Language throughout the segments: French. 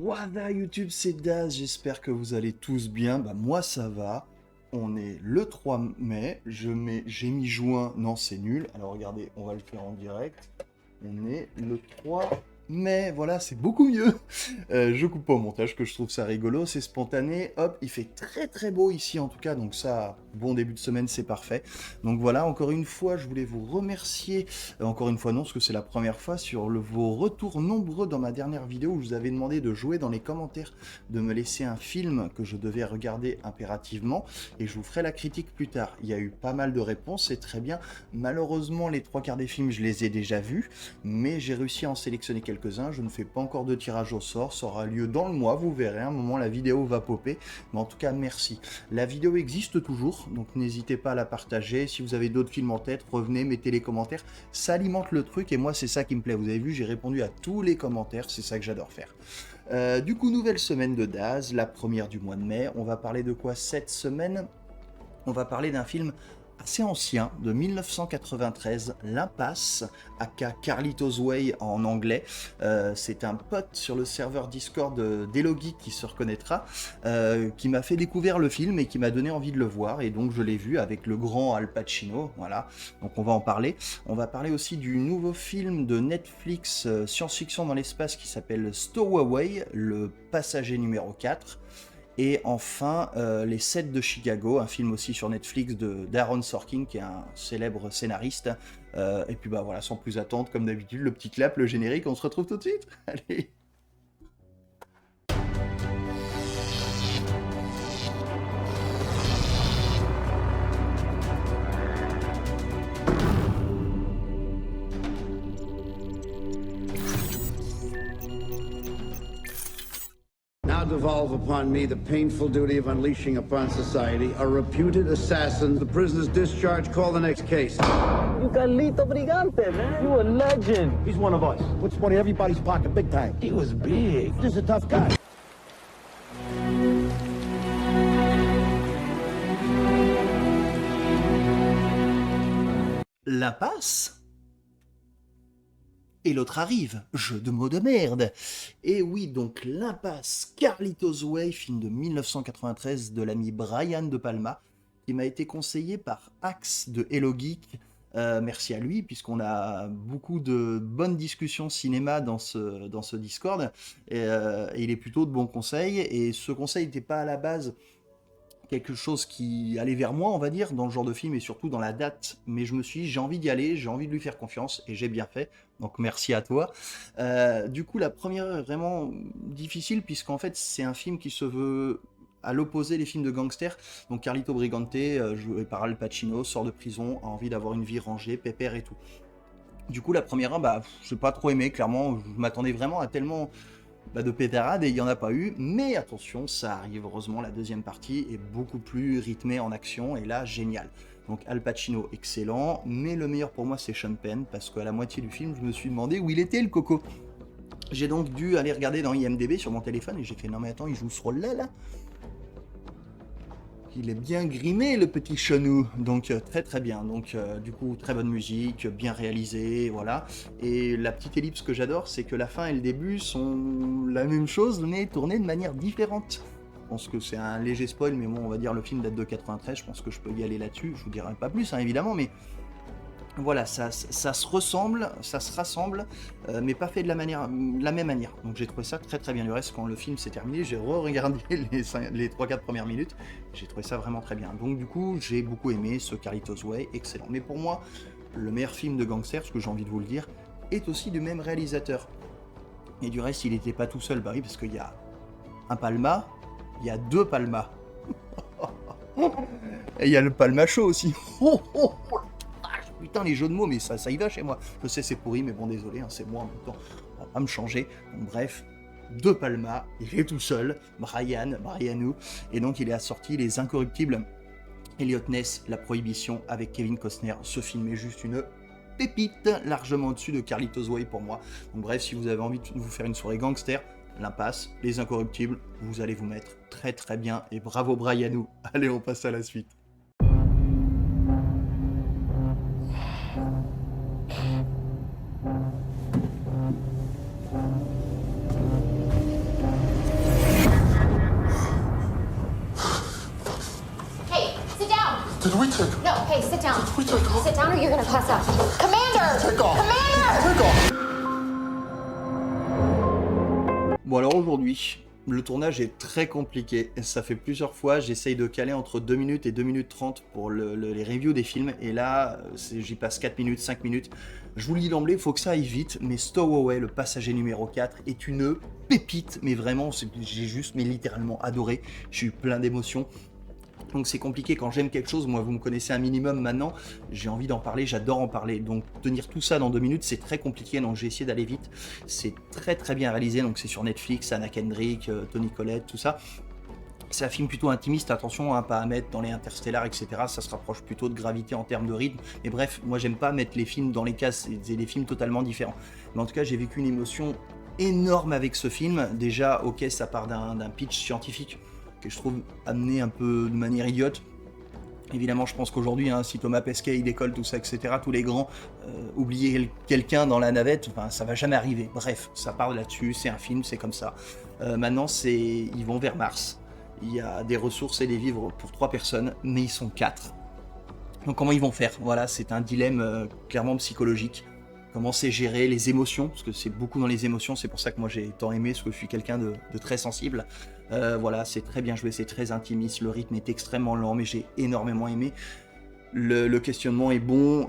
Wada YouTube, c'est Daz, j'espère que vous allez tous bien. Bah moi ça va. On est le 3 mai, j'ai mis juin, non c'est nul. Alors regardez, on va le faire en direct. On est le 3 mai, voilà, c'est beaucoup mieux. Je coupe pas au montage, que je trouve ça rigolo, c'est spontané. Hop, il fait très très beau ici en tout cas, donc ça, bon début de semaine, c'est parfait. Donc voilà, encore une fois, je voulais vous remercier, encore une fois non, parce que c'est la première fois, sur vos retours nombreux dans ma dernière vidéo où je vous avais demandé de jouer dans les commentaires, de me laisser un film que je devais regarder impérativement, et je vous ferai la critique plus tard. Il y a eu pas mal de réponses, c'est très bien. Malheureusement, les trois quarts des films, je les ai déjà vus, mais j'ai réussi à en sélectionner quelques-uns. Je ne fais pas encore de tirage au sort, ça aura lieu dans le mois, vous verrez, à un moment la vidéo va popper, mais en tout cas merci. La vidéo existe toujours, donc n'hésitez pas à la partager. Si vous avez d'autres films en tête, revenez, mettez les commentaires, ça alimente le truc, et moi c'est ça qui me plaît. Vous avez vu, j'ai répondu à tous les commentaires, c'est ça que j'adore faire. Du coup, nouvelle semaine de Daz, la première du mois de mai. On va parler de quoi cette semaine? On va parler d'un film assez ancien, de 1993, L'Impasse, aka Carlitos Way en anglais. C'est un pote sur le serveur Discord d'Elogi qui se reconnaîtra, qui m'a fait découvrir le film et qui m'a donné envie de le voir, et donc je l'ai vu avec le grand Al Pacino, voilà, donc on va en parler. On va parler aussi du nouveau film de Netflix, science-fiction dans l'espace, qui s'appelle Stowaway, le passager numéro 4. Et enfin, Les 7 de Chicago, un film aussi sur Netflix d'Aaron Sorkin, qui est un célèbre scénariste. Et puis bah voilà, sans plus attendre, comme d'habitude, le petit clap, le générique, on se retrouve tout de suite. Allez. Now devolve upon me the painful duty of unleashing upon society a reputed assassin. The prisoner's discharge. Call the next case. You Carlito Brigante, man. You a legend. He's one of us. Puts money in everybody's pocket big time. He was big. Just a tough guy. L'impasse et l'autre arrive, jeu de mots de merde. Et oui, donc L'Impasse, Carlitos Way, film de 1993 de l'ami Brian De Palma, qui m'a été conseillé par Axe de Hello Geek. Merci à lui, puisqu'on a beaucoup de bonnes discussions cinéma dans ce Discord, et il est plutôt de bons conseils, et ce conseil n'était pas à la base quelque chose qui allait vers moi, on va dire, dans le genre de film et surtout dans la date, mais je me suis dit, j'ai envie d'y aller, j'ai envie de lui faire confiance, et j'ai bien fait, donc merci à toi. Du coup, la première est vraiment difficile, puisqu'en fait, c'est un film qui se veut à l'opposé des films de gangsters. Donc Carlito Brigante, joué par Al Pacino, sort de prison, a envie d'avoir une vie rangée, pépère et tout. Du coup, la première, bah, j'ai pas trop aimé, clairement, je m'attendais vraiment à tellement de pétarade, et il n'y en a pas eu, mais attention, ça arrive, heureusement, la deuxième partie est beaucoup plus rythmée en action, et là, génial. Donc Al Pacino, excellent, mais le meilleur pour moi, c'est Sean Penn, parce qu'à la moitié du film, je me suis demandé où il était, le coco. J'ai donc dû aller regarder dans IMDb sur mon téléphone, et j'ai fait, non mais attends, il joue ce rôle-là, là. Il est bien grimé, le petit chenou, donc très très bien. Donc du coup, très bonne musique, bien réalisé, voilà. Et la petite ellipse que j'adore, c'est que la fin et le début sont la même chose, mais tournés de manière différente. Je pense que c'est un léger spoil, mais bon, on va dire le film date de 93, je pense que je peux y aller là-dessus. Je vous dirai pas plus, hein, évidemment, mais voilà, ça se ressemble, ça se rassemble, mais pas fait de la même manière. Donc j'ai trouvé ça très très bien. Du reste, quand le film s'est terminé, j'ai re-regardé les 3-4 premières minutes. J'ai trouvé ça vraiment très bien. Donc du coup, j'ai beaucoup aimé ce Carlitos Way, excellent. Mais pour moi, le meilleur film de gangster, ce que j'ai envie de vous le dire, est aussi du même réalisateur. Et du reste, il n'était pas tout seul, bah oui, parce qu'il y a un Palma, il y a deux Palma. Et il y a le Palma Show aussi. Putain, les jeux de mots, mais ça y va chez moi. Je sais, c'est pourri, mais bon, désolé, hein, c'est moi en même temps. On va pas me changer. Donc, bref, De Palma, il est tout seul, Brianou, et donc il a sorti Les Incorruptibles, Elliot Ness, La Prohibition, avec Kevin Costner. Ce film est juste une pépite, largement au-dessus de Carlitos Way pour moi. Donc bref, si vous avez envie de vous faire une soirée gangster, L'Impasse, Les Incorruptibles, vous allez vous mettre très très bien, et bravo Brianou. Allez, on passe à la suite. Did we take off? No, hey, sit down. We take off? Sit down or you're gonna pass out. Commander! Take off. Commander! Take off. Bon alors aujourd'hui, le tournage est très compliqué. Ça fait plusieurs fois, j'essaye de caler entre 2 minutes et 2 minutes 30 pour les reviews des films. Et là, j'y passe 4 minutes, 5 minutes. Je vous le dis d'emblée, il faut que ça aille vite. Mais Stowaway, le passager numéro 4, est une pépite. Mais vraiment, j'ai juste, mais littéralement adoré. J'ai eu plein d'émotions. Donc c'est compliqué quand j'aime quelque chose, moi vous me connaissez un minimum maintenant, j'ai envie d'en parler, j'adore en parler. Donc tenir tout ça dans 2 minutes c'est très compliqué, donc j'ai essayé d'aller vite. C'est très très bien réalisé, donc c'est sur Netflix, Anna Kendrick, Toni Collette, tout ça. C'est un film plutôt intimiste, attention à pas à mettre dans les interstellaires, etc. Ça se rapproche plutôt de Gravité en termes de rythme. Et bref, moi j'aime pas mettre les films dans les cases, c'est des films totalement différents. Mais en tout cas j'ai vécu une émotion énorme avec ce film. Déjà, ok, ça part d'un pitch scientifique que je trouve amené un peu de manière idiote. Évidemment, je pense qu'aujourd'hui, hein, si Thomas Pesquet, il décolle, tout ça, etc., tous les grands, oublier quelqu'un dans la navette, enfin, ça va jamais arriver. Bref, ça part là-dessus, c'est un film, c'est comme ça. Maintenant, ils vont vers Mars. Il y a des ressources et des vivres pour 3 personnes, mais ils sont 4. Donc comment ils vont faire? Voilà, c'est un dilemme clairement psychologique. Comment c'est gérer les émotions, parce que c'est beaucoup dans les émotions, c'est pour ça que moi j'ai tant aimé, parce que je suis quelqu'un de très sensible. Voilà, c'est très bien joué, c'est très intimiste, le rythme est extrêmement lent, mais j'ai énormément aimé. Le questionnement est bon,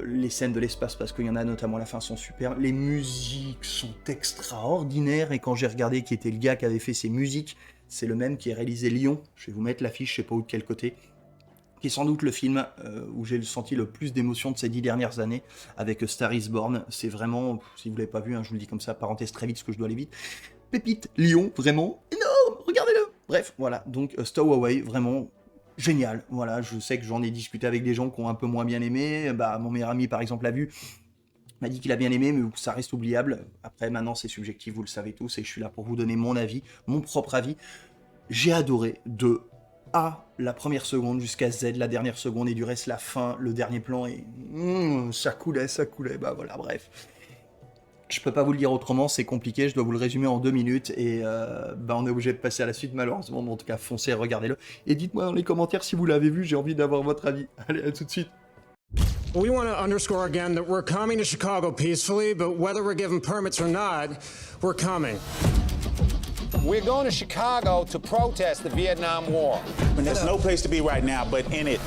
les scènes de l'espace, parce qu'il y en a notamment à la fin, sont super. Les musiques sont extraordinaires, et quand j'ai regardé qui était le gars qui avait fait ces musiques, c'est le même qui a réalisé Lyon. Je vais vous mettre l'affiche, je sais pas où de quel côté. Qui est sans doute le film où j'ai senti le plus d'émotion de ces 10 dernières années, avec Star is Born. C'est vraiment, si vous ne l'avez pas vu, hein, je vous le dis comme ça, parenthèse très vite, parce que je dois aller vite. Pépite, Lyon, vraiment énorme, regardez-le. Bref, voilà, donc Stowaway, vraiment génial. Voilà, je sais que j'en ai discuté avec des gens qui ont un peu moins bien aimé. Bah, mon meilleur ami, par exemple, l'a vu, m'a dit qu'il a bien aimé, mais ça reste oubliable. Après, maintenant, c'est subjectif, vous le savez tous, et je suis là pour vous donner mon avis, mon propre avis. J'ai adoré de A, la première seconde, jusqu'à Z, la dernière seconde, et du reste, la fin, le dernier plan, et ça coulait, bah voilà, bref. Je peux pas vous le dire autrement, c'est compliqué, je dois vous le résumer en 2 minutes, et bah on est obligé de passer à la suite, malheureusement, mais en tout cas, foncez, regardez-le, et dites-moi dans les commentaires si vous l'avez vu, j'ai envie d'avoir votre avis. Allez, à tout de suite. We want to underscore again that we're coming to Chicago peacefully, but whether we're given permits or not, we're coming. We're going to Chicago to protest the Vietnam War. And there's no place to be right now but in it.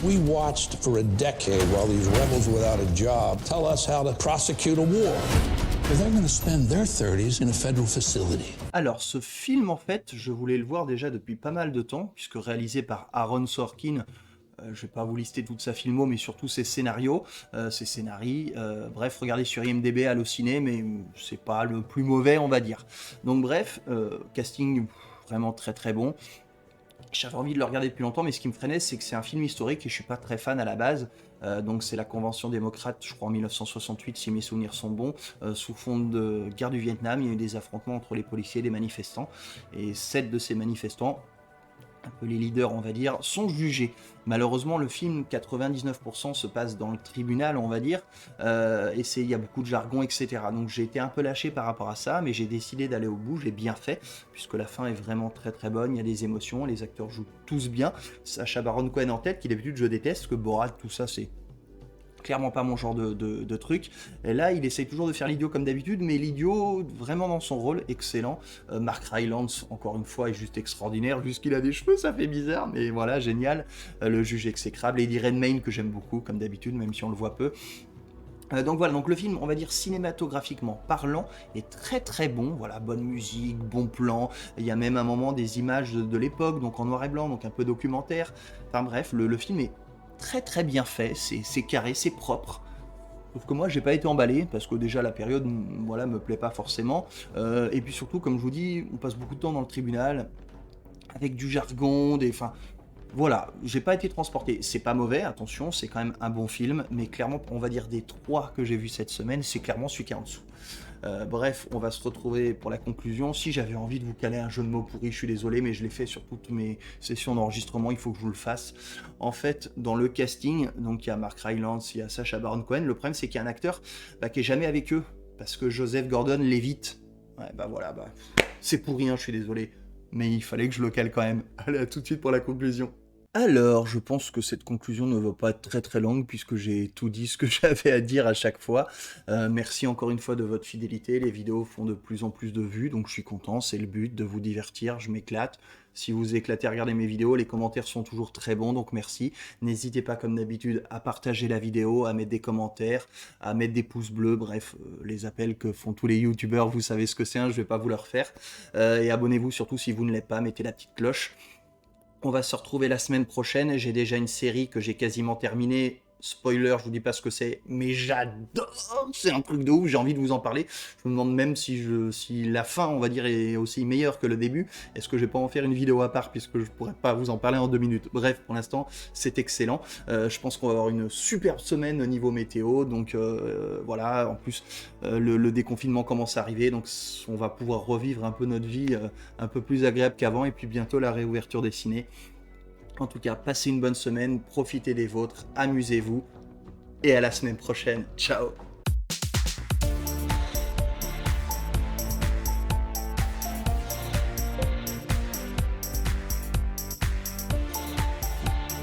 We watched for a decade while these rebels without a job tell us how to prosecute a war. Well, they're going to spend their 30s in a federal facility. Alors, ce film, en fait, je voulais le voir déjà depuis pas mal de temps, puisque réalisé par Aaron Sorkin. Je vais pas vous lister toute sa filmo, mais surtout ses scénarios, ses scénarii. Bref, regardez sur IMDb, Allociné, mais c'est pas le plus mauvais, on va dire. Donc bref, casting vraiment très très bon. J'avais envie de le regarder depuis longtemps, mais ce qui me freinait, c'est que c'est un film historique et je suis pas très fan à la base. Donc c'est la Convention démocrate, je crois en 1968, si mes souvenirs sont bons, sous fond de guerre du Vietnam. Il y a eu des affrontements entre les policiers et les manifestants. Et 7 de ces manifestants, un peu les leaders on va dire, sont jugés. Malheureusement le film, 99% se passe dans le tribunal on va dire, et il y a beaucoup de jargon etc. Donc j'ai été un peu lâché par rapport à ça, mais j'ai décidé d'aller au bout, j'ai bien fait, puisque la fin est vraiment très très bonne, il y a des émotions, les acteurs jouent tous bien. Sacha Baron Cohen en tête, qui d'habitude je déteste, parce que Borat, tout ça c'est clairement pas mon genre de truc. Et là, il essaye toujours de faire l'idiot comme d'habitude, mais l'idiot vraiment dans son rôle, excellent. Mark Rylance, encore une fois, est juste extraordinaire. Juste qu'il a des cheveux, ça fait bizarre, mais voilà, génial. Le juge exécrable. Eddie Redmayne, que j'aime beaucoup, comme d'habitude, même si on le voit peu. Donc voilà, donc le film, on va dire cinématographiquement parlant, est très très bon. Voilà, bonne musique, bon plan. Il y a même un moment des images de l'époque, donc en noir et blanc, donc un peu documentaire. Enfin bref, le film est très très bien fait, c'est carré, c'est propre. Sauf que moi j'ai pas été emballé, parce que déjà la période voilà, me plaît pas forcément. Et puis surtout, comme je vous dis, on passe beaucoup de temps dans le tribunal, avec du jargon, enfin... Voilà, j'ai pas été transporté. C'est pas mauvais, attention, c'est quand même un bon film, mais clairement, on va dire des 3 que j'ai vus cette semaine, c'est clairement celui qui est en dessous. Bref, on va se retrouver pour la conclusion. Si j'avais envie de vous caler un jeu de mots pourri, je suis désolé, mais je l'ai fait sur toutes mes sessions d'enregistrement, il faut que je vous le fasse. En fait, dans le casting, donc il y a Mark Rylance, il y a Sacha Baron Cohen, le problème c'est qu'il y a un acteur qui est jamais avec eux, parce que Joseph Gordon-Levitt, ouais, voilà, c'est pourri, hein, je suis désolé, mais il fallait que je le cale quand même. Allez, à tout de suite pour la conclusion. Alors, je pense que cette conclusion ne va pas être très très longue puisque j'ai tout dit ce que j'avais à dire à chaque fois. Merci encore une fois de votre fidélité. Les vidéos font de plus en plus de vues, donc je suis content. C'est le but, de vous divertir. Je m'éclate. Si vous éclatez à regarder mes vidéos, les commentaires sont toujours très bons, donc merci. N'hésitez pas, comme d'habitude, à partager la vidéo, à mettre des commentaires, à mettre des pouces bleus, bref, les appels que font tous les youtubeurs, vous savez ce que c'est, hein, je vais pas vous le refaire. Et abonnez-vous surtout si vous ne l'êtes pas, mettez la petite cloche. On va se retrouver la semaine prochaine. J'ai déjà une série que j'ai quasiment terminée. Spoiler, je vous dis pas ce que c'est, mais j'adore. C'est un truc de ouf, j'ai envie de vous en parler. Je me demande même si la fin, on va dire, est aussi meilleure que le début. Est-ce que je vais pas en faire une vidéo à part puisque je pourrais pas vous en parler en 2 minutes. Bref, pour l'instant, c'est excellent. Je pense qu'on va avoir une superbe semaine au niveau météo. Donc voilà, en plus, le déconfinement commence à arriver. Donc on va pouvoir revivre un peu notre vie un peu plus agréable qu'avant. Et puis bientôt la réouverture des ciné. En tout cas, passez une bonne semaine, profitez des vôtres, amusez-vous, et à la semaine prochaine. Ciao!